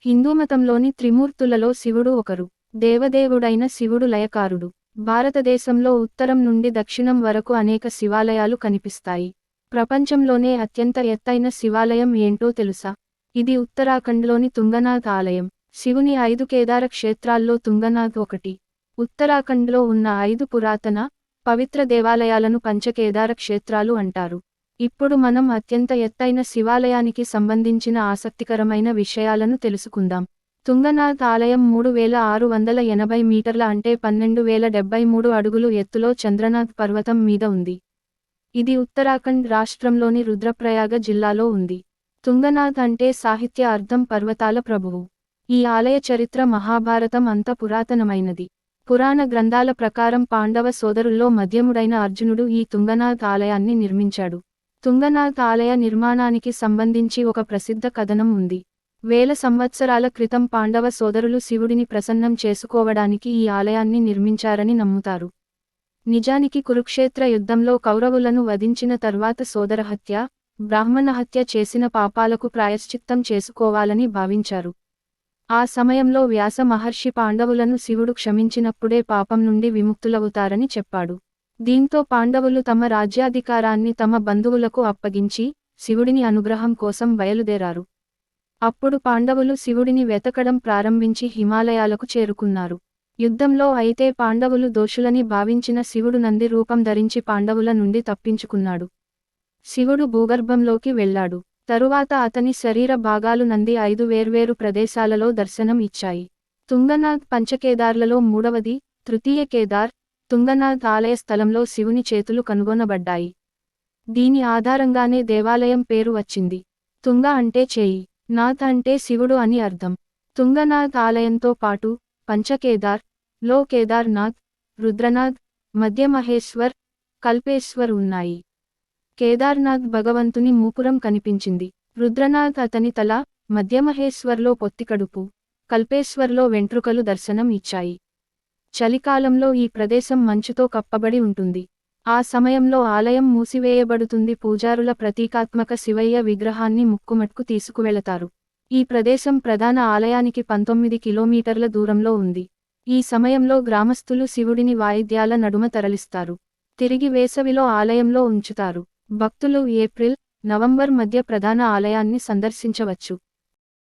హిందూమతంలోని త్రిమూర్తులలో శివుడు ఒకరు. దేవదేవుడైన శివుడు లయకారుడు. భారతదేశంలో ఉత్తరం నుండి దక్షిణం వరకు అనేక శివాలయాలు కనిపిస్తాయి. ప్రపంచంలోనే అత్యంత ఎత్తైన శివాలయం ఏంటో తెలుసా? ఇది ఉత్తరాఖండ్లోని తుంగనాథ్ ఆలయం. శివుని 5 కేదార క్షేత్రాల్లో తుంగనాథ్ ఒకటి. ఉత్తరాఖండ్లో ఉన్న 5 పురాతన, పవిత్ర దేవాలయాలను పంచకేదార క్షేత్రాలు అంటారు. ఇప్పుడు మనం అత్యంత ఎత్తైన శివాలయానికి సంబంధించిన ఆసక్తికరమైన విషయాలను తెలుసుకుందాం. తుంగనాథ్ ఆలయం 3680 మీటర్ల అంటే 12073 అడుగులు ఎత్తులో చంద్రనాథ్ పర్వతం మీద ఉంది. ఇది ఉత్తరాఖండ్ రాష్ట్రంలోని రుద్రప్రయాగ జిల్లాలో ఉంది. తుంగనాథ్ అంటే సాహిత్య అర్థం పర్వతాల ప్రభువు. ఈ ఆలయ చరిత్ర మహాభారతం అంత పురాతనమైనది. పురాణ గ్రంథాల ప్రకారం పాండవ సోదరుల్లో మధ్యముడైన అర్జునుడు ఈ తుంగనాథ్ ఆలయాన్ని నిర్మించాడు. తుంగనాథ్ ఆలయ నిర్మాణానికి సంబంధించి ఒక ప్రసిద్ధ కథనం ఉంది. వేల సంవత్సరాల క్రితం పాండవ సోదరులు శివుడిని ప్రసన్నం చేసుకోవడానికి ఈ ఆలయాన్ని నిర్మించారని నమ్ముతారు. నిజానికి కురుక్షేత్ర యుద్ధంలో కౌరవులను వధించిన తర్వాత సోదరహత్య, బ్రాహ్మణహత్య చేసిన పాపాలకు ప్రాయశ్చిత్తం చేసుకోవాలని భావించారు. ఆ సమయంలో వ్యాస మహర్షి పాండవులను శివుడు క్షమించినప్పుడే పాపం నుండి విముక్తులవుతారని చెప్పాడు. దీంతో పాండవులు తమ రాజ్యాధికారాన్ని తమ బంధువులకు అప్పగించి, శివుడిని అనుగ్రహం కోసం బయలుదేరారు. అప్పుడు పాండవులు శివుడిని వెతకడం ప్రారంభించి హిమాలయాలకు చేరుకున్నారు. యుద్ధంలో అయితే పాండవులు దోషులని భావించిన శివుడు నంది రూపం ధరించి పాండవుల నుండి తప్పించుకున్నాడు. శివుడు భూగర్భంలోకి వెళ్ళాడు. తరువాత అతని శరీర భాగాలు నంది 5 వేర్వేరు ప్రదేశాలలో దర్శనం ఇచ్చాయి. తుంగనాథ్ పంచకేదార్లలో మూడవది, తృతీయ కేదార్, తుంగనాథ్ ఆలయ స్థలంలో శివుని చేతులు కనుగొనబడ్డాయి. దీని ఆధారంగానే దేవాలయం పేరు వచ్చింది. తుంగ అంటే చేయి, నాథ్ అంటే శివుడు అని అర్థం. తుంగనాథ్ ఆలయంతో పాటు పంచకేదార్ లో కేదార్నాథ్, రుద్రనాథ్, మధ్యమహేశ్వర్, కల్పేశ్వర్ ఉన్నాయి. కేదార్నాథ్ భగవంతుని మూపురం కనిపించింది. రుద్రనాథ్ అతని తల, మధ్యమహేశ్వర్లో పొత్తికడుపు, కల్పేశ్వర్లో వెంట్రుకలు దర్శనం ఇచ్చాయి. చలికాలంలో ఈ ప్రదేశం మంచుతో కప్పబడి ఉంటుంది. ఆ సమయంలో ఆలయం మూసివేయబడుతుంది. పూజారుల ప్రతీకాత్మక శివయ్య విగ్రహాన్ని ముక్కుమట్కు తీసుకువెళతారు. ఈ ప్రదేశం ప్రధాన ఆలయానికి 19 కిలోమీటర్ల దూరంలో ఉంది. ఈ సమయంలో గ్రామస్తులు శివుడిని వాయిద్యాల నడుమ తరలిస్తారు. తిరిగి వేసవిలో ఆలయంలో ఉంచుతారు. భక్తులు ఏప్రిల్, నవంబర్ మధ్య ప్రధాన ఆలయాన్ని సందర్శించవచ్చు.